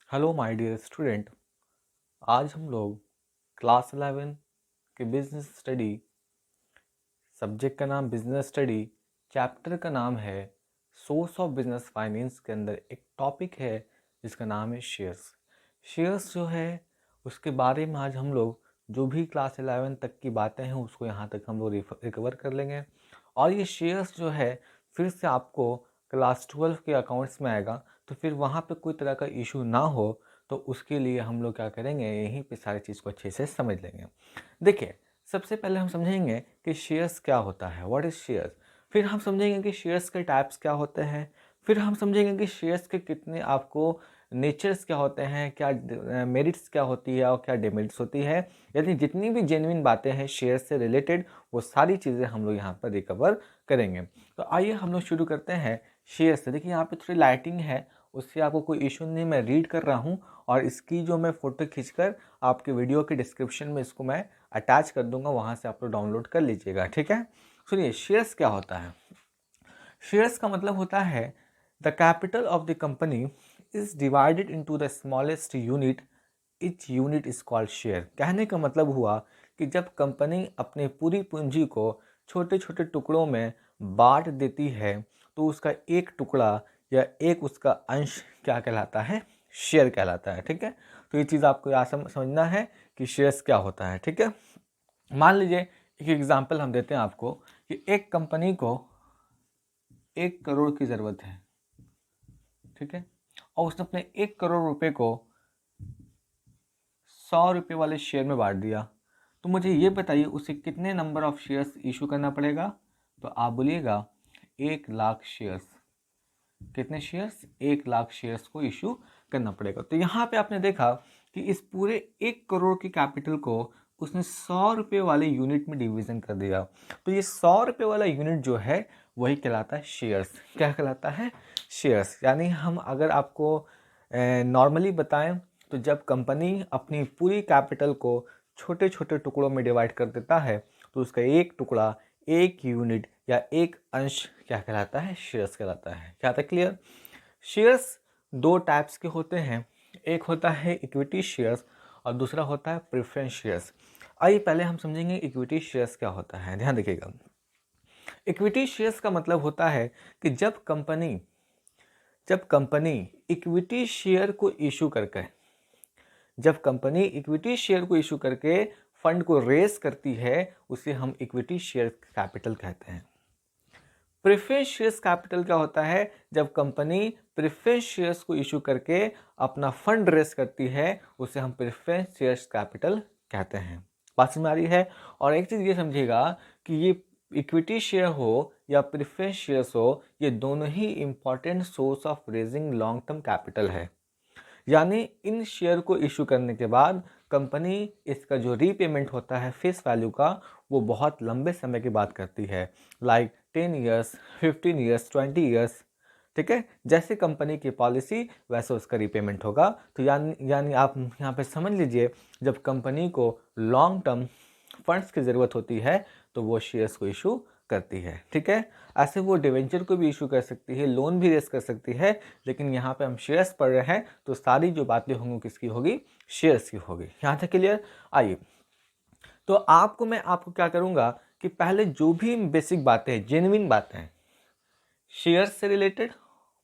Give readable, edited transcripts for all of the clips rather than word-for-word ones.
Hello my dear student. आज हम लोग क्लास 11 के बिजनेस स्टडी, सब्जेक्ट का नाम बिजनेस स्टडी, चैप्टर का नाम है सोर्स ऑफ बिजनेस फाइनेंस के अंदर एक टॉपिक है जिसका नाम है शेयर्स। शेयर्स जो है उसके बारे में आज हम लोग जो भी क्लास 11 तक की बातें हैं उसको यहाँ तक हम लोग रिकवर कर लेंगे। और ये शेयर्स जो है फिर से आपको क्लास 12 के अकाउंट्स में आएगा, तो फिर वहाँ पे कोई तरह का इशू ना हो तो उसके लिए हम लोग क्या करेंगे, यहीं पे सारी चीज़ को अच्छे से समझ लेंगे। देखिए, सबसे पहले हम समझेंगे कि शेयर्स क्या होता है, व्हाट इज़ शेयर्स। फिर हम समझेंगे कि शेयर्स के टाइप्स क्या होते हैं। फिर हम समझेंगे कि शेयर्स के कितने आपको नेचर्स क्या होते हैं, क्या मेरिट्स क्या होती है और क्या डिमेरिट्स होती है। यानी जितनी भी जेन्युइन बातें हैं शेयर से रिलेटेड वो सारी चीज़ें हम लोग यहाँ पर रिकवर करेंगे। तो आइए हम लोग शुरू करते हैं शेयर से। देखिए यहाँ पे थोड़ी लाइटिंग है, उससे आपको कोई इशू नहीं, मैं रीड कर रहा हूँ और इसकी जो मैं फ़ोटो खींचकर आपके वीडियो के डिस्क्रिप्शन में इसको मैं अटैच कर दूंगा, वहाँ से आप लोग डाउनलोड कर लीजिएगा। ठीक है, सुनिए शेयर्स क्या होता है। शेयर्स का मतलब होता है the capital of the company is divided into the smallest unit, etch unit is called share. कहने का मतलब हुआ कि जब कंपनी अपने पूरी पूंजी को छोटे छोटे टुकड़ों में बांट देती है तो उसका एक टुकड़ा या एक उसका अंश क्या कहलाता है, शेयर कहलाता है। ठीक है, तो ये चीज़ आपको यहाँ समझना है कि शेयर्स क्या होता है। ठीक है, मान लीजिए एक एग्जांपल हम देते हैं आपको कि एक कंपनी को 1 करोड़ की ज़रूरत है। ठीक है, और उसने अपने 1 करोड़ रुपए को 100 रुपये वाले शेयर में बांट दिया। तो मुझे ये बताइए उसे कितने नंबर ऑफ शेयर्स इशू करना पड़ेगा। तो आप बोलिएगा 1 लाख शेयर्स। कितने शेयर्स, 1 लाख शेयर्स को इशू करना पड़ेगा। तो यहाँ पे आपने देखा कि इस पूरे 1 करोड़ की कैपिटल को उसने 100 रुपये वाले यूनिट में डिवीज़न कर दिया। तो ये 100 रुपये वाला यूनिट जो है वही कहलाता है शेयर्स। क्या कहलाता है, शेयर्स। यानी हम अगर आपको नॉर्मली बताएं तो जब कंपनी अपनी पूरी कैपिटल को छोटे छोटे टुकड़ों में डिवाइड कर देता है तो उसका एक टुकड़ा, एक यूनिट या एक अंश क्या कहलाता है, शेयर्स कहलाता है। क्या था क्लियर। शेयर्स 2 टाइप्स के होते हैं, एक होता है इक्विटी शेयर्स और दूसरा होता है प्रेफरेंस शेयर्स। आइए पहले हम समझेंगे इक्विटी शेयर्स क्या होता है। ध्यान रखिएगा, इक्विटी शेयर्स का मतलब होता है कि जब कंपनी इक्विटी शेयर को इशू करके जब कंपनी इक्विटी शेयर को इशू करके फंड को रेस करती है उसे हम इक्विटी शेयर कैपिटल कहते हैं। प्रेफरेंस शेयर्स कैपिटल क्या होता है, जब कंपनी प्रेफरेंस शेयर्स को इशू करके अपना फंड रेस करती है उसे हम प्रेफरेंस शेयर्स कैपिटल कहते हैं। बात समझ में आ रही है। और एक चीज़ ये समझिएगा कि ये इक्विटी शेयर हो या प्रेफरेंस शेयर्स हो, ये दोनों ही important source of raising long term capital है। यानी इन शेयर को इशू करने के बाद कंपनी इसका जो रीपेमेंट होता है फेस वैल्यू का वो बहुत लंबे समय की बात करती है, लाइक 10 ईयर्स, 15 ईयर्स, 20 ईयर्स। ठीक है, जैसे कंपनी की पॉलिसी वैसे उसका रीपेमेंट होगा। तो यानी आप यहाँ पे समझ लीजिए, जब कंपनी को लॉन्ग टर्म फंड्स की ज़रूरत होती है तो वो शेयर्स को इशू करती है। ठीक है, ऐसे वो डिवेंचर को भी इशू कर सकती है, लोन भी रेस कर सकती है, लेकिन यहाँ पे हम शेयर्स पढ़ रहे हैं तो सारी जो बातें होंगी किसकी होगी, शेयर्स की होगी। यहाँ तक क्लियर। आइए, तो मैं आपको क्या करूँगा कि पहले जो भी बेसिक बातें हैं, जेन्युइन बातें हैं शेयर्स से रिलेटेड,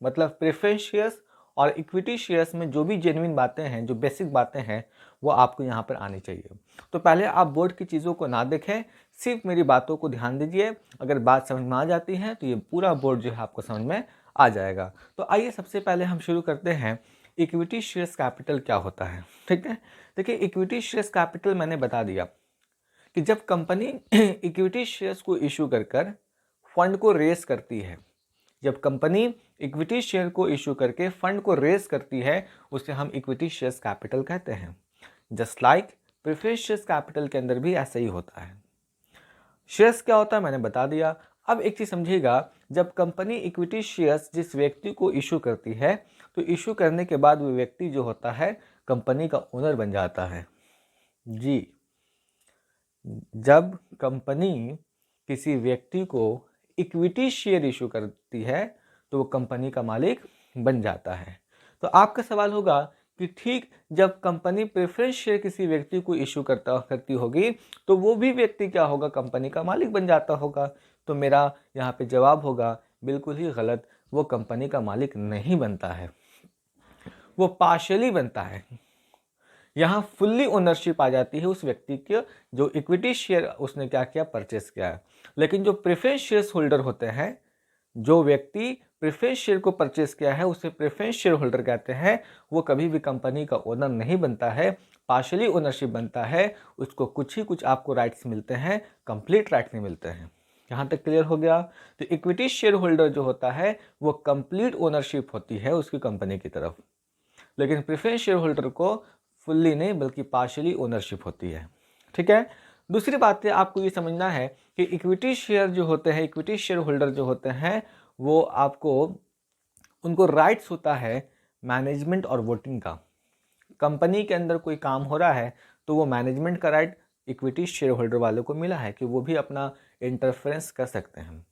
मतलब प्रेफरेंस शेयर्स और इक्विटी शेयर्स में जो भी जेन्युइन बातें हैं, जो बेसिक बातें हैं, वो आपको यहाँ पर आनी चाहिए। तो पहले आप बोर्ड की चीज़ों को ना देखें, सिर्फ मेरी बातों को ध्यान दीजिए। अगर बात समझ में आ जाती है तो ये पूरा बोर्ड जो है आपको समझ में आ जाएगा। तो आइए सबसे पहले हम शुरू करते हैं, इक्विटी शेयर्स कैपिटल क्या होता है। ठीक है, देखिए इक्विटी शेयर्स कैपिटल मैंने बता दिया कि जब कंपनी इक्विटी शेयर्स को इशू कर कर फंड को रेस करती है, जब कंपनी इक्विटी शेयर को इशू करके फंड को रेस करती है उसे हम इक्विटी शेयर्स कैपिटल कहते हैं। Just like preference shares capital के अंदर भी ऐसा ही होता है। शेयर्स क्या होता है मैंने बता दिया। अब एक चीज़ समझिएगा, जब कंपनी इक्विटी शेयर्स जिस व्यक्ति को इशू करती है तो इशू करने के बाद वो व्यक्ति जो होता है कंपनी का ओनर बन जाता है। जी, जब कंपनी किसी व्यक्ति को इक्विटी शेयर इशू करती है तो वो कंपनी का मालिक बन जाता है। तो आपका सवाल होगा कि ठीक जब कंपनी प्रेफरेंस शेयर किसी व्यक्ति को इशू करती होगी तो वो भी व्यक्ति क्या होगा, कंपनी का मालिक बन जाता होगा। तो मेरा यहाँ पे जवाब होगा बिल्कुल ही गलत, वो कंपनी का मालिक नहीं बनता है, वो पार्शियली बनता है। यहाँ फुल्ली ओनरशिप आ जाती है उस व्यक्ति के जो इक्विटी शेयर उसने क्या किया, परचेस किया है। लेकिन जो प्रेफरेंस शेयर होल्डर होते हैं, जो व्यक्ति प्रेफरेंस शेयर को परचेस किया है उसे प्रेफरेंस शेयर होल्डर कहते हैं। वो कभी भी कंपनी का ओनर नहीं बनता है, पार्शियली ओनरशिप बनता है। उसको कुछ ही कुछ आपको राइट्स मिलते हैं, कंप्लीट राइट्स नहीं मिलते हैं। यहाँ तक क्लियर हो गया। तो इक्विटी शेयर होल्डर जो होता है वो कंप्लीट ओनरशिप होती है उसकी कंपनी की तरफ, लेकिन प्रेफरेंस शेयर होल्डर को फुल्ली नहीं बल्कि पार्शियली ओनरशिप होती है। ठीक है। दूसरी बात है, आपको ये समझना है कि इक्विटी शेयर जो होते हैं, इक्विटी शेयर होल्डर जो होते हैं, वो आपको उनको राइट्स होता है मैनेजमेंट और वोटिंग का। कंपनी के अंदर कोई काम हो रहा है तो वो मैनेजमेंट का राइट इक्विटी शेयर होल्डर वालों को मिला है कि वो भी अपना इंटरफेरेंस कर सकते हैं।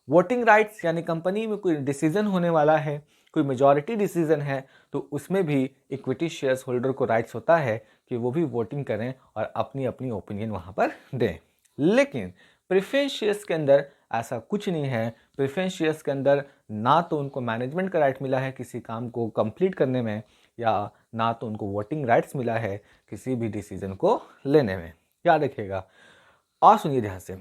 वोटिंग राइट्स यानी कंपनी में कोई डिसीजन होने वाला है, कोई मेजॉरिटी डिसीजन है, तो उसमें भी इक्विटी शेयर्स होल्डर को राइट्स होता है कि वो भी वोटिंग करें और अपनी अपनी ओपिनियन वहाँ पर दें। लेकिन प्रेफरेंस शेयर्स के अंदर ऐसा कुछ नहीं है। प्रेफरेंस शेयर्स के अंदर ना तो उनको मैनेजमेंट का राइट मिला है किसी काम को कंप्लीट करने में, या ना तो उनको वोटिंग राइट्स मिला है किसी भी डिसीजन को लेने में। याद रखिएगा और सुनिए ध्यान से।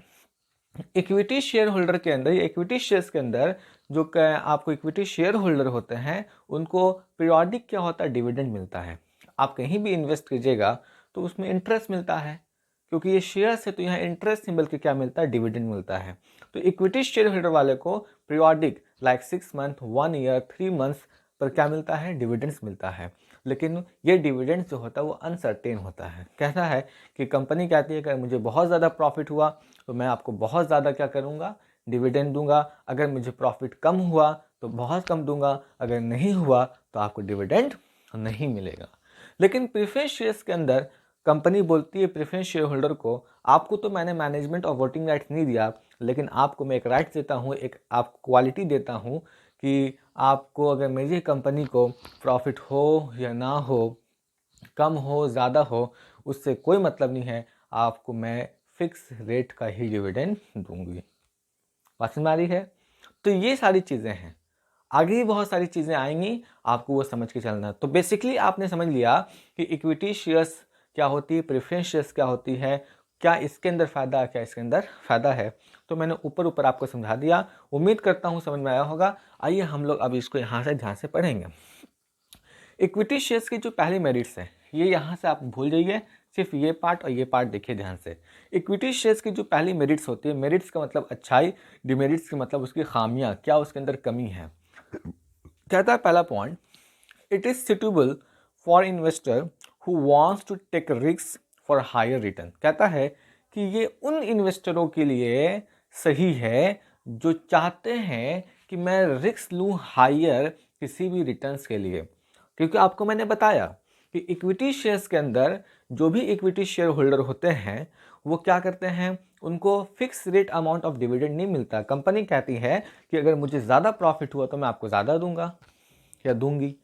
इक्विटी शेयर होल्डर के अंदर या इक्विटी शेयर्स के अंदर जो आपको इक्विटी शेयर होल्डर होते हैं उनको पीरियोडिक क्या होता है, डिविडेंड मिलता है। आप कहीं भी इन्वेस्ट कीजिएगा तो उसमें इंटरेस्ट मिलता है, क्योंकि ये शेयर्स है तो यहाँ इंटरेस्ट नहीं बल्कि क्या मिलता है, डिविडेंड मिलता है। तो इक्विटी शेयर होल्डर वाले को periodic like 6 month, 1 year, 3 months पर क्या मिलता है, डिविडेंड्स मिलता है। लेकिन ये डिविडेंड्स जो होता है वो अनसर्टेन होता है। कहता है कि कंपनी कहती है कि मुझे बहुत ज़्यादा प्रॉफिट हुआ तो मैं आपको बहुत ज़्यादा क्या करूँगा, डिविडेंड दूंगा। अगर मुझे प्रॉफिट कम हुआ तो बहुत कम दूंगा, अगर नहीं हुआ तो आपको डिविडेंड नहीं मिलेगा। लेकिन प्रेफरेंस शेयर्स के अंदर कंपनी बोलती है प्रेफरेंस शेयर होल्डर को, आपको तो मैंने मैनेजमेंट और वोटिंग राइट्स नहीं दिया, लेकिन आपको मैं एक राइट्स देता हूँ, एक आपको क्वालिटी देता हूँ कि आपको अगर मेरी कंपनी को प्रॉफिट हो या ना हो, कम हो ज़्यादा हो, उससे कोई मतलब नहीं है, आपको मैं फिक्स रेट का ही डिविडेंड दूंगी। बात समझ में आ रही है? तो ये सारी चीज़ें हैं, आगे भी बहुत सारी चीज़ें आएंगी, आपको वो समझ के चलना है। तो बेसिकली आपने समझ लिया कि इक्विटी शेयर्स क्या होती है, प्रेफरेंस शेयर्स क्या होती है, क्या इसके अंदर फ़ायदा है, क्या इसके अंदर फ़ायदा है। तो मैंने ऊपर ऊपर आपको समझा दिया, उम्मीद करता हूँ समझ में आया होगा। आइए हम लोग अब इसको यहाँ से ध्यान से पढ़ेंगे। इक्विटी शेयर्स की जो पहली मेरिट्स है ये यहाँ से आप भूल जाइए, सिर्फ ये पार्ट और ये पार्ट देखिए ध्यान से। इक्विटी शेयर्स की जो पहली मेरिट्स होती है, मेरिट्स का मतलब अच्छाई, डिमेरिट्स का मतलब उसकी खामियां, क्या उसके अंदर कमी है। कहता है पहला point, it is suitable for investor who wants to take risk for higher return. कहता है कि ये उन इन्वेस्टरों के लिए सही है जो चाहते हैं कि मैं रिस्क लूँ हायर किसी भी रिटर्न्स के लिए। क्योंकि आपको मैंने बताया कि इक्विटी शेयर्स के अंदर जो भी इक्विटी शेयर होल्डर होते हैं वो क्या करते हैं, उनको fix rate amount of dividend नहीं मिलता। कंपनी कहती है कि अगर मुझे ज़्यादा प्रॉफिट हुआ तो मैं आपको ज़्यादा दूंगा या दूंगी,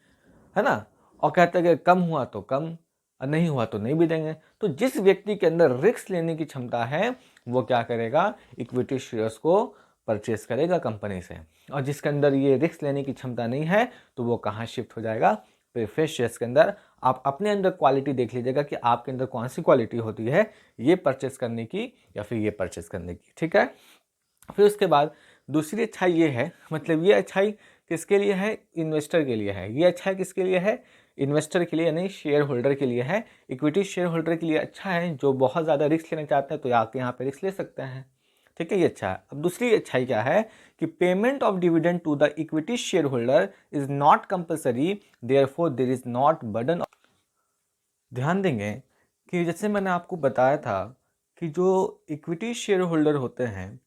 है ना। और कहते हैं कि कम हुआ तो कम, और नहीं हुआ तो नहीं भी देंगे। तो जिस व्यक्ति के अंदर रिस्क लेने की क्षमता है वो क्या करेगा, इक्विटी शेयर्स को परचेस करेगा कंपनी से। और जिसके अंदर ये रिस्क लेने की क्षमता नहीं है तो वो कहाँ शिफ्ट हो जाएगा, प्रेफरेंस शेयर्स के अंदर। आप अपने अंदर क्वालिटी देख लीजिएगा कि आपके अंदर कौन सी क्वालिटी होती है, ये परचेस करने की या फिर ये परचेस करने की। ठीक है। फिर उसके बाद दूसरी अच्छाई ये है, मतलब ये अच्छाई किसके लिए है, इन्वेस्टर के लिए है। ये अच्छाई किसके लिए है, इन्वेस्टर के लिए, यानी शेयर होल्डर के लिए है। इक्विटी शेयर होल्डर के लिए अच्छा है, जो बहुत ज़्यादा रिस्क लेना चाहते हैं तो आके यहाँ पे रिस्क ले सकते हैं। ठीक है, ये अच्छा है। अब दूसरी अच्छाई क्या है कि payment of dividend to the equity share holder is not compulsory, therefore there is not burden. ध्यान देंगे कि जैसे मैंने आपको बताया था कि जो इक्विटी शेयर होल्डर होते हैं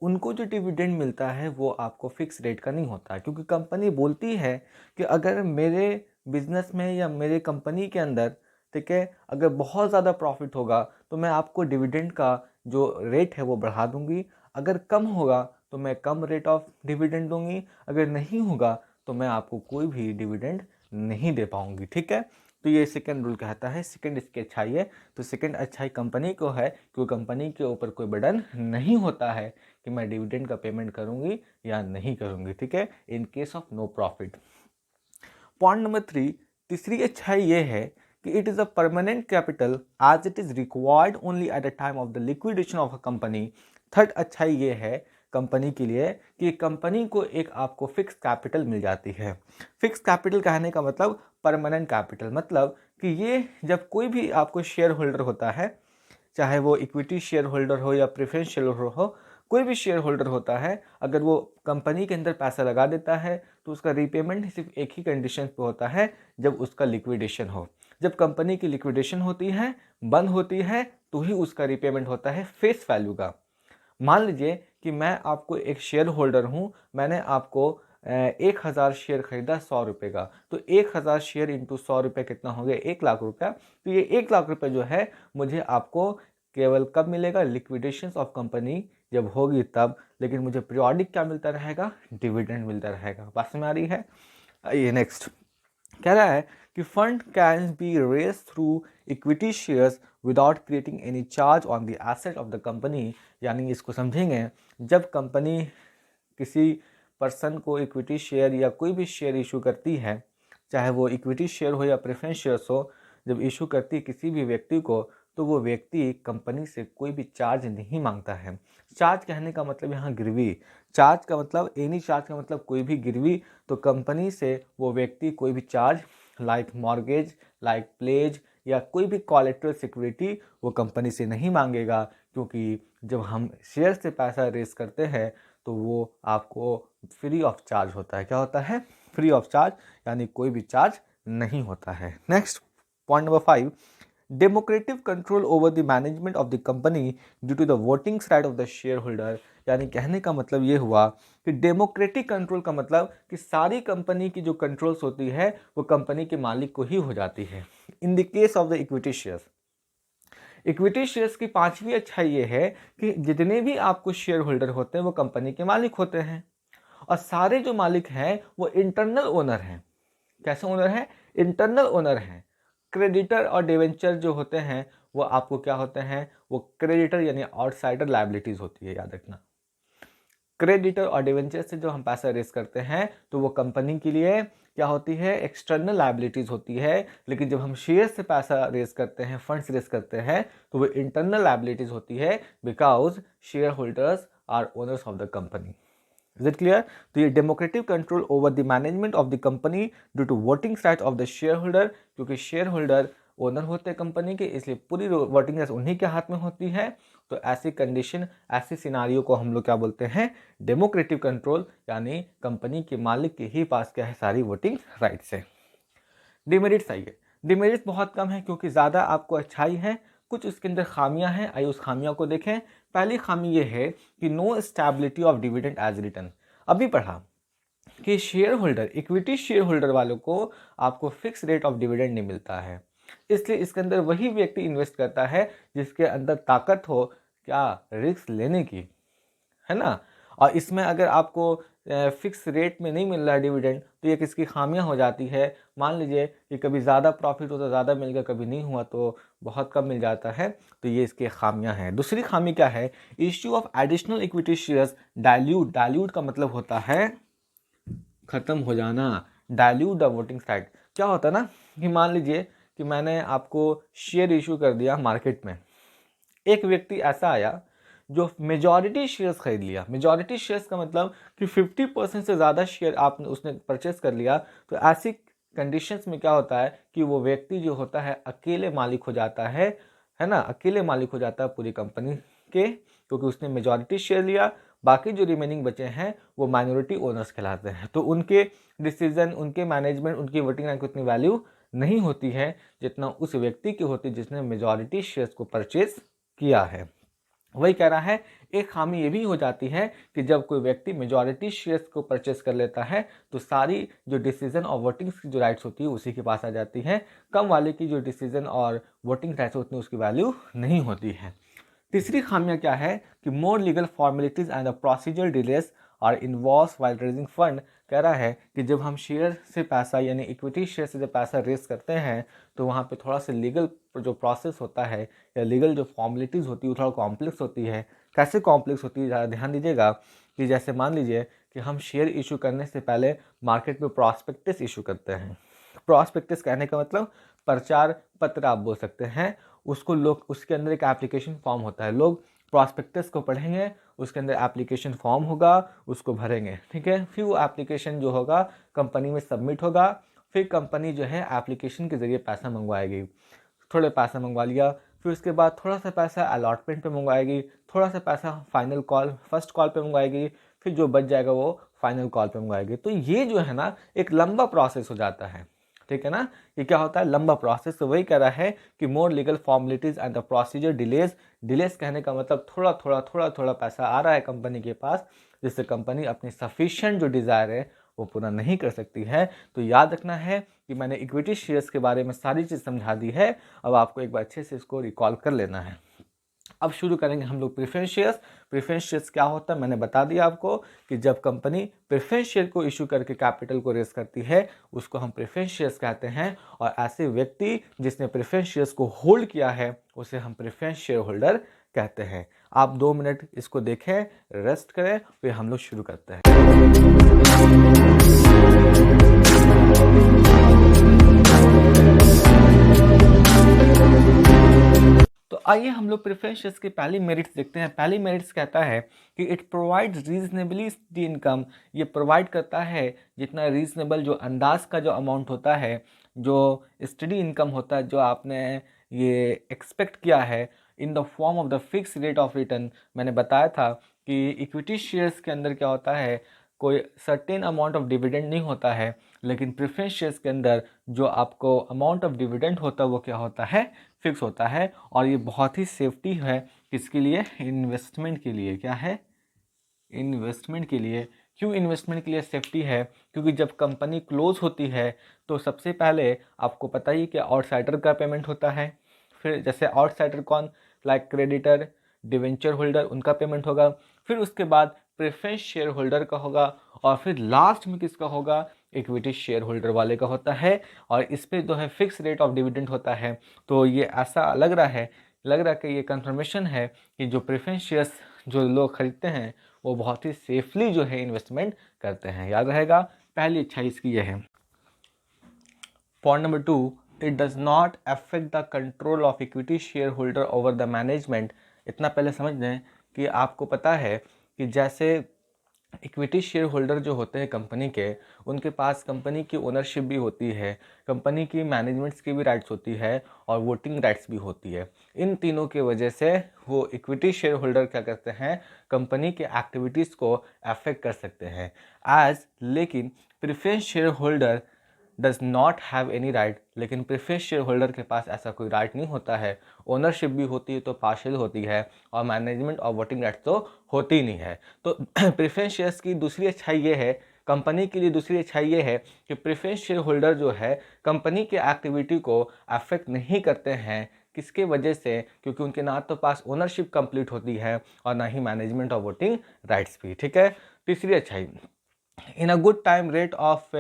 उनको जो डिविडेंड मिलता है वो आपको फिक्स रेट का नहीं होता है, क्योंकि कंपनी बोलती है कि अगर मेरे बिजनेस में या मेरे कंपनी के अंदर, ठीक है, अगर बहुत ज़्यादा प्रॉफिट होगा तो मैं आपको डिविडेंड का जो रेट है वो बढ़ा दूंगी, अगर कम होगा तो मैं कम रेट ऑफ डिविडेंड दूंगी, अगर नहीं होगा तो मैं आपको कोई भी डिविडेंड नहीं दे पाऊंगी। ठीक है। तो ये सेकंड रूल कहता है, सेकंड इसकी अच्छाई है। तो सेकंड अच्छाई कंपनी को है कि कंपनी के ऊपर कोई बर्डन नहीं होता है कि मैं डिविडेंड का पेमेंट करूंगी या नहीं करूंगी, ठीक है, in case of no profit. Point number 3, तीसरी अच्छाई ये है कि it is a permanent capital as it is required only at the time of the liquidation of a company. Third अच्छाई ये है कंपनी के लिए कि कंपनी को एक आपको फिक्स कैपिटल मिल जाती है। फिक्स कैपिटल कहने का मतलब परमानेंट कैपिटल, मतलब कि ये जब कोई भी आपको शेयर होल्डर होता है, चाहे वो इक्विटी शेयर होल्डर हो या प्रेफरेंस शेयर होल्डर हो, कोई भी शेयर होल्डर होता है, अगर वो कंपनी के अंदर पैसा लगा देता है तो उसका रीपेमेंट सिर्फ एक ही कंडीशन पे होता है, जब उसका लिक्विडेशन हो। जब कंपनी की लिक्विडेशन होती है, बंद होती है, तो ही उसका रीपेमेंट होता है फेस वैल्यू का। मान लीजिए कि मैं आपको एक शेयर होल्डर हूँ, मैंने आपको 1000 शेयर खरीदा 100 रुपये का, तो 1000 शेयर इंटू 100 रुपये कितना हो गया, 1 लाख रुपया। तो ये 1 लाख रुपये जो है मुझे आपको केवल कब मिलेगा, लिक्विडेशन ऑफ कंपनी जब होगी तब, लेकिन मुझे पीरियोडिक क्या मिलता रहेगा, डिविडेंड मिलता रहेगा। बात में आ रही है। ये नेक्स्ट कह रहा है कि fund can be raise through equity shares without creating any charge on the asset of the company. यानी इसको समझेंगे, जब कंपनी किसी पर्सन को इक्विटी शेयर या कोई भी शेयर इशू करती है, चाहे वो इक्विटी शेयर हो या प्रेफरेंस शेयर्स हो, जब इशू करती है किसी भी व्यक्ति को, तो वो व्यक्ति कंपनी से कोई भी चार्ज नहीं मांगता है। चार्ज कहने का मतलब यहाँ गिरवी, चार्ज का मतलब एनी चार्ज का मतलब कोई भी गिरवी, तो कंपनी से वो व्यक्ति कोई भी charge like mortgage, like pledge या कोई भी कोलेटरल सिक्योरिटी वो कंपनी से नहीं मांगेगा, क्योंकि जब हम शेयर से पैसा रेस करते हैं तो वो आपको फ्री ऑफ चार्ज होता है। क्या होता है, फ्री ऑफ चार्ज, यानी कोई भी चार्ज नहीं होता है। Next point number 5, democratic control over the management of the company due to the voting right of the share holder. यानी कहने का मतलब ये हुआ कि डेमोक्रेटिक कंट्रोल का मतलब कि सारी कंपनी की जो कंट्रोल्स होती है वो कंपनी के मालिक को ही हो जाती है। In the case of the equity shares, equity shares की पांचवी अच्छाई ये है कि जितने भी आपको शेयर होल्डर होते हैं वो कंपनी के मालिक होते हैं, और सारे जो मालिक हैं वो इंटरनल ओनर हैं। कैसे ओनर हैं, इंटरनल ओनर हैं। क्रेडिटर और डिवेंचर जो होते हैं वो आपको क्या होते हैं, वो क्रेडिटर यानी आउटसाइडर लायबिलिटीज होती है, याद रखना। क्रेडिटर और डिवेंचर से जो हम पैसा रेस करते हैं तो वो कंपनी के लिए क्या होती है, एक्सटर्नल लायबिलिटीज होती है, लेकिन जब हम शेयर से पैसा रेस करते हैं, फंड्स रेस करते हैं, तो वो इंटरनल लायबिलिटीज होती है, because share holders are owners of the company. Is it clear? तो ये democratic control over the management of the company due to voting right of the share holder, क्योंकि share holder owner होते हैं company के, इसलिए पूरी voting rights उन्हीं के हाथ में होती है। तो ऐसी कंडीशन, ऐसी सिनारियो को हम लोग क्या बोलते हैं, डेमोक्रेटिक कंट्रोल, यानी कंपनी के मालिक के ही पास क्या है, सारी वोटिंग राइट्स है। डिमेरिट्स आइए, डिमेरिट्स बहुत कम है क्योंकि ज़्यादा आपको अच्छाई है, कुछ उसके अंदर खामियां हैं। आइए उस खामियों को देखें। पहली खामी ये है कि no stability of dividend as return. अभी पढ़ा कि share holder, equity share holder वालों को आपको फिक्स रेट ऑफ डिविडेंड नहीं मिलता है, इसलिए इसके अंदर वही व्यक्ति इन्वेस्ट करता है जिसके अंदर ताकत हो क्या, रिस्क लेने की, है ना। और इसमें अगर आपको फिक्स रेट में नहीं मिल रहा है डिविडेंड, तो ये किसकी खामियां हो जाती है। मान लीजिए कि कभी ज़्यादा प्रॉफिट हो तो ज़्यादा मिल गया, कभी नहीं हुआ तो बहुत कम मिल जाता है, तो ये इसकी खामियां हैं। दूसरी खामी क्या है, issue of additional equity shares dilute. Dilute का मतलब होता है ख़त्म हो जाना, डाइल्यूट द वोटिंग राइट। क्या होता है ना कि मान लीजिए कि मैंने आपको शेयर इशू कर दिया मार्केट में, एक व्यक्ति ऐसा आया जो मेजॉरिटी शेयर्स खरीद लिया। मेजॉरिटी शेयर्स का मतलब कि 50% से ज़्यादा शेयर आपने उसने परचेस कर लिया। तो ऐसी कंडीशंस में क्या होता है कि वो व्यक्ति जो होता है अकेले मालिक हो जाता है ना, अकेले मालिक हो जाता है पूरी कंपनी के, क्योंकि उसने मेजॉरिटी शेयर लिया। बाकी जो रिमेनिंग बचे हैं वो माइनॉरिटी ओनर्स कहलाते हैं, तो उनके डिसीजन, उनके मैनेजमेंट, उनकी वोटिंग रैंक उतनी वैल्यू नहीं होती है जितना उस व्यक्ति की होती है जिसने मेजॉरिटी शेयर्स को परचेस किया है। वही कह रहा है, एक खामी ये भी हो जाती है कि जब कोई व्यक्ति मेजॉरिटी शेयर्स को परचेस कर लेता है तो सारी जो डिसीजन और वोटिंग की जो राइट्स होती है उसी के पास आ जाती है। कम वाले की जो डिसीजन और वोटिंग राइट्स होती है उसकी वैल्यू नहीं होती है। तीसरी खामियां क्या है कि more legal formalities and the procedure delays are involve while raising fund. कह रहा है कि जब हम शेयर से पैसा यानी इक्विटी शेयर से जब पैसा रेस करते हैं तो वहाँ पे थोड़ा सा लीगल जो प्रोसेस होता है या लीगल जो फॉर्मेलिटीज़ होती है वो थोड़ा कॉम्प्लेक्स होती है। कैसे कॉम्प्लेक्स होती है, ज़्यादा ध्यान दीजिएगा कि जैसे मान लीजिए कि हम शेयर इशू करने से पहले मार्केट में प्रॉस्पेक्टस इशू करते हैं। प्रॉस्पेक्टस कहने का मतलब प्रचार पत्र आप बोल सकते हैं। उसको लोग, उसके अंदर एक एप्लीकेशन फॉर्म होता है, लोग प्रॉस्पेक्टस को पढ़ेंगे, उसके अंदर एप्लीकेशन फॉर्म होगा, उसको भरेंगे, ठीक है। फिर वो एप्लीकेशन जो होगा कंपनी में सबमिट होगा, फिर कंपनी जो है एप्लीकेशन के ज़रिए पैसा मंगवाएगी। थोड़ा पैसा मंगवा लिया, फिर उसके बाद थोड़ा सा पैसा अलॉटमेंट पे मंगवाएगी, थोड़ा सा पैसा फाइनल कॉल फर्स्ट कॉल पे मंगवाएगी, फिर जो बच जाएगा वो फाइनल कॉल पे मंगवाएगी। तो ये जो है ना एक लंबा प्रोसेस हो जाता है, ठीक है ना। ये क्या होता है, लंबा प्रोसेस। तो वही कह रहा है कि more legal formalities and the procedure delays. Delays कहने का मतलब थोड़ा पैसा आ रहा है कंपनी के पास, जिससे कंपनी अपनी सफिशिएंट जो डिज़ायर है वो पूरा नहीं कर सकती है। तो याद रखना है कि मैंने इक्विटी शेयर्स के बारे में सारी चीज़ समझा दी है। अब आपको एक बार अच्छे से इसको रिकॉल कर लेना है। अब शुरू करेंगे हम लोग प्रेफरेंस शेयर्स। प्रेफरेंस शेयर्स क्या होता है मैंने बता दिया आपको कि जब कंपनी प्रेफरेंस शेयर को इशू करके कैपिटल को रेस करती है उसको हम प्रेफरेंस शेयर्स कहते हैं। और ऐसे व्यक्ति जिसने प्रेफरेंस शेयर्स को होल्ड किया है उसे हम प्रेफरेंस शेयर होल्डर कहते हैं। आप 2 मिनट इसको देखें, रेस्ट करें, फिर हम लोग शुरू करते हैं। तो आइए हम लोग प्रेफरेंस शेयर्स की पहली मेरिट्स देखते हैं। पहली मेरिट्स कहता है कि it provides reasonably study income. ये प्रोवाइड करता है जितना रीजनेबल जो अंदाज का जो अमाउंट होता है, जो स्टडी इनकम होता है, जो आपने ये एक्सपेक्ट किया है in the form of the fix rate of return. मैंने बताया था कि इक्विटी शेयर्स के अंदर क्या होता है, कोई सर्टेन अमाउंट ऑफ डिविडेंड नहीं होता है, लेकिन प्रेफरेंस शेयर्स के अंदर जो आपको अमाउंट ऑफ डिविडेंड होता है वो क्या होता है, फिक्स होता है। और ये बहुत ही सेफ्टी है किसके लिए, इन्वेस्टमेंट के लिए। क्या है, इन्वेस्टमेंट के लिए। क्यों इन्वेस्टमेंट के लिए सेफ्टी है, क्योंकि जब कंपनी क्लोज होती है तो सबसे पहले आपको पता ही कि आउटसाइडर का पेमेंट होता है। फिर जैसे आउटसाइडर कौन, लाइक क्रेडिटर, डिवेंचर होल्डर, उनका पेमेंट होगा। फिर उसके बाद प्रेफरेंस शेयर होल्डर का होगा, और फिर लास्ट में किसका होगा, इक्विटी शेयर होल्डर वाले का होता है। और इस पर जो है फिक्स रेट ऑफ डिविडेंड होता है। तो ये ऐसा लग रहा है कि ये कंफर्मेशन है कि जो प्रेफरेंस शेयर्स जो लोग खरीदते हैं वो बहुत ही सेफली जो है इन्वेस्टमेंट करते हैं। याद रहेगा, पहली अच्छाई इसकी यह है। Point number 2, it does not affect the control of equity share holder over the management. इतना पहले समझ लें कि आपको पता है कि जैसे इक्विटी शेयर होल्डर जो होते हैं कंपनी के, उनके पास कंपनी की ओनरशिप भी होती है, कंपनी की मैनेजमेंट्स की भी राइट्स होती है, और वोटिंग राइट्स भी होती है। इन तीनों के वजह से वो इक्विटी शेयर होल्डर क्या करते हैं, कंपनी के एक्टिविटीज़ को अफेक्ट कर सकते हैं लेकिन preference share holder does not have any right. लेकिन प्रेफरेंस शेयर होल्डर के पास ऐसा कोई राइट नहीं होता है। ओनरशिप भी होती है तो पार्शियल होती है, और मैनेजमेंट और वोटिंग राइट्स तो होती नहीं है। तो प्रेफरेंस शेयर्स की दूसरी अच्छाई ये है, कंपनी के लिए दूसरी अच्छाई ये है कि प्रेफरेंस शेयर होल्डर जो है कंपनी के एक्टिविटी को अफेक्ट नहीं करते हैं। किसके वजह से, क्योंकि उनके ना तो पास ओनरशिप कंप्लीट होती है और ना ही मैनेजमेंट और वोटिंग राइट्स भी, ठीक है। तीसरी अच्छाई, in a good time rate of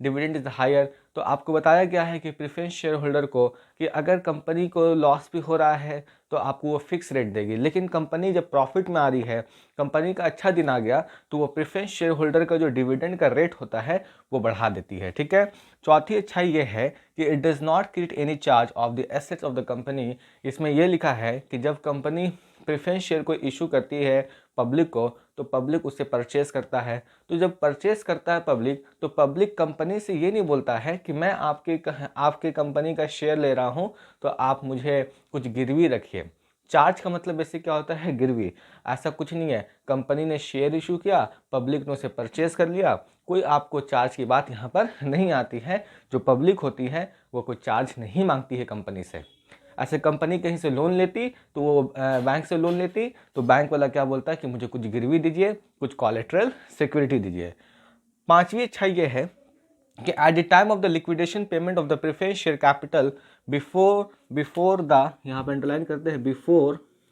dividend is higher. तो आपको बताया गया है कि प्रेफरेंस शेयर होल्डर को कि अगर कंपनी को लॉस भी हो रहा है तो आपको वो फिक्स रेट देगी, लेकिन कंपनी जब प्रॉफिट में आ रही है, कंपनी का अच्छा दिन आ गया, तो वो प्रेफरेंस शेयर होल्डर का जो डिविडेंड का रेट होता है वो बढ़ा देती है, ठीक है। चौथी अच्छाई ये है कि it does not create any charge of the assets of the company. इसमें यह लिखा है कि जब कंपनी प्रेफरेंस शेयर को इशू करती है पब्लिक को, तो पब्लिक उससे परचेस करता है। तो जब परचेस करता है पब्लिक, तो पब्लिक कंपनी से ये नहीं बोलता है कि मैं आपके कंपनी का शेयर ले रहा हूँ तो आप मुझे कुछ गिरवी रखिए। चार्ज का मतलब वैसे क्या होता है, गिरवी। ऐसा कुछ नहीं है, कंपनी ने शेयर इशू किया, पब्लिक ने उसे परचेस कर लिया, कोई आपको चार्ज की बात यहाँ पर नहीं आती है। जो पब्लिक होती है वो कोई चार्ज नहीं मांगती है कंपनी से। ऐसे कंपनी कहीं से लोन लेती तो वो बैंक से लोन लेती तो बैंक वाला क्या बोलता है कि मुझे कुछ गिरवी दीजिए, कुछ कोलेटरल सिक्योरिटी दीजिए। पांचवी अच्छाई ये है कि eight the time of the liquidation payment of the preference share capital before the, यहाँ पर अंडरलाइन करते हैं,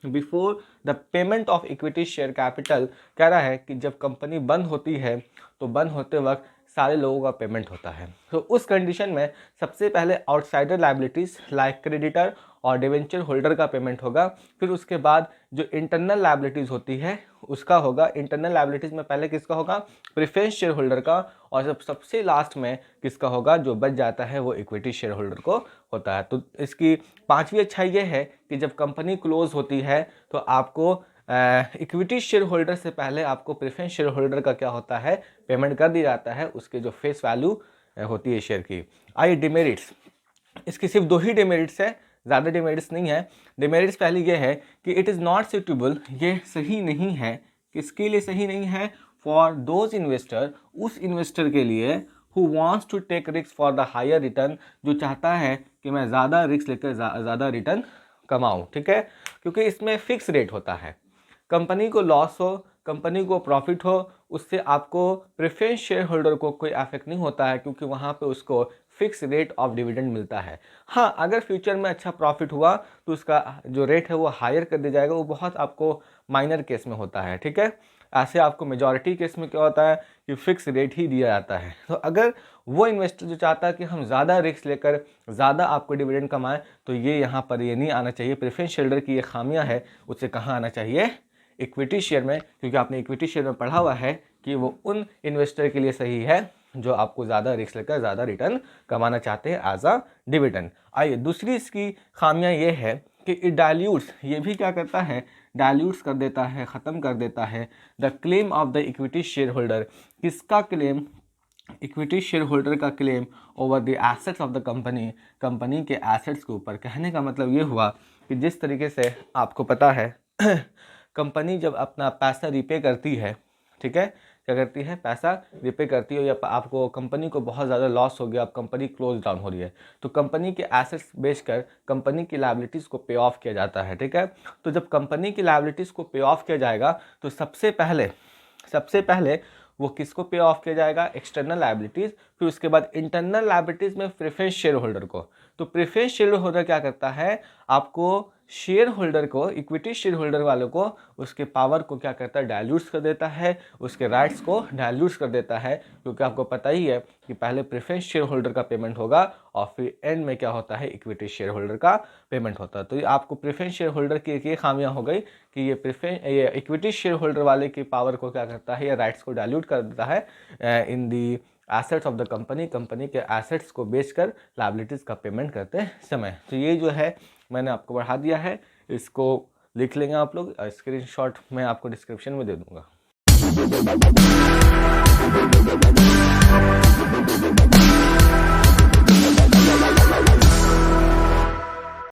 before the payment of equity share capital. कह रहा है कि जब कंपनी बंद होती है तो बंद होते वक्त सारे लोगों का पेमेंट होता है। तो उस कंडीशन में सबसे पहले आउटसाइडर लायबिलिटीज़ लाइक क्रेडिटर और डिवेंचर होल्डर का पेमेंट होगा। फिर उसके बाद जो इंटरनल लायबिलिटीज़ होती है उसका होगा। इंटरनल लायबिलिटीज़ में पहले किसका होगा? प्रेफरेंस शेयर होल्डर का। और सबसे लास्ट में किसका होगा? जो बच जाता है वो इक्विटी शेयर होल्डर को होता है। तो इसकी पांचवी अच्छाई ये है कि जब कंपनी क्लोज होती है तो आपको इक्विटी शेयर होल्डर से पहले आपको प्रेफरेंस शेयर होल्डर का क्या होता है? पेमेंट कर दिया जाता है, उसके जो फेस वैल्यू होती है शेयर की। आइए डिमेरिट्स, इसकी सिर्फ 2 ही डिमेरिट्स है, ज़्यादा डिमेरिट्स नहीं है। डिमेरिट्स पहली ये है कि इट इज़ नॉट सूटेबल, ये सही नहीं है। किसके लिए सही नहीं है? फॉर दोज इन्वेस्टर, उस इन्वेस्टर के लिए who wants to take risk for the higher return, जो चाहता है कि मैं ज़्यादा रिस्क लेकर ज़्यादा रिटर्न कमाऊँ। ठीक है, क्योंकि इसमें फिक्स रेट होता है। कंपनी को लॉस हो, कंपनी को प्रॉफिट हो, उससे आपको प्रेफरेंस शेयर होल्डर को कोई इफेक्ट नहीं होता है, क्योंकि वहाँ पे उसको फिक्स रेट ऑफ डिविडेंड मिलता है। हाँ, अगर फ्यूचर में अच्छा प्रॉफिट हुआ तो उसका जो रेट है वो हायर कर दिया जाएगा, वो बहुत आपको माइनर केस में होता है। ठीक है, ऐसे आपको मेजॉरिटी केस में क्या होता है कि फिक्स रेट ही दिया जाता है। तो अगर वो इन्वेस्टर जो चाहता है कि हम ज़्यादा रिस्क लेकर ज़्यादा आपको डिविडेंड कमाएं, तो ये यहाँ पर ये नहीं आना चाहिए। प्रेफरेंस शेयर की ये खामियाँ है, उससे कहाँ आना चाहिए? इक्विटी शेयर में, क्योंकि आपने इक्विटी शेयर में पढ़ा हुआ है कि वो उन इन्वेस्टर के लिए सही है जो आपको ज़्यादा रिस्क लेकर ज़्यादा रिटर्न कमाना चाहते हैं एज अ डिविडेंड। आइए दूसरी इसकी खामियां ये है कि इट डाइल्यूट्स, ये भी क्या करता है? डाइल्यूट्स कर देता है, ख़त्म कर देता है the claim of the equity share holder. किसका क्लेम? इक्विटी शेयर होल्डर का claim over the assets of the company, company के एसेट्स के ऊपर। कहने का मतलब ये हुआ कि जिस तरीके से आपको पता है कंपनी जब अपना पैसा रिपे करती है, ठीक है, क्या करती है? पैसा रिपे करती है, या आपको कंपनी को बहुत ज़्यादा लॉस हो गया, अब कंपनी क्लोज डाउन हो रही है, तो कंपनी के एसेट्स बेचकर कंपनी की लायबिलिटीज़ को पे ऑफ किया जाता है। ठीक है, तो जब कंपनी की लायबिलिटीज़ को पे ऑफ किया जाएगा तो सबसे पहले वो किसको पे ऑफ किया जाएगा? External liabilities. फिर उसके बाद इंटरनल लायबिलिटीज़ में प्रेफरेंस शेयर होल्डर को। तो प्रेफरेंस शेयर होल्डर क्या करता है? आपको शेयर होल्डर को, इक्विटी शेयर होल्डर वालों को, उसके पावर को क्या करता है? डाइल्यूट्स कर देता है, उसके राइट्स को डाइल्यूट्स कर देता है। क्योंकि आपको पता ही है कि पहले प्रेफरेंस शेयर होल्डर का पेमेंट होगा और फिर एंड में क्या होता है? इक्विटी शेयर होल्डर का पेमेंट होता है। तो ये आपको प्रेफरेंस शेयर होल्डर की ये खामियां हो गई कि ये इक्विटी शेयर होल्डर वाले की पावर को क्या करता है? या राइट्स को डाइल्यूट कर देता है in the assets of the company, company के एसेट्स को बेचकर लायबिलिटीज़ का पेमेंट करते समय। तो ये जो है मैंने आपको बढ़ा दिया है, इसको लिख लेंगे आप लोग, स्क्रीनशॉट मैं आपको डिस्क्रिप्शन में दे दूंगा।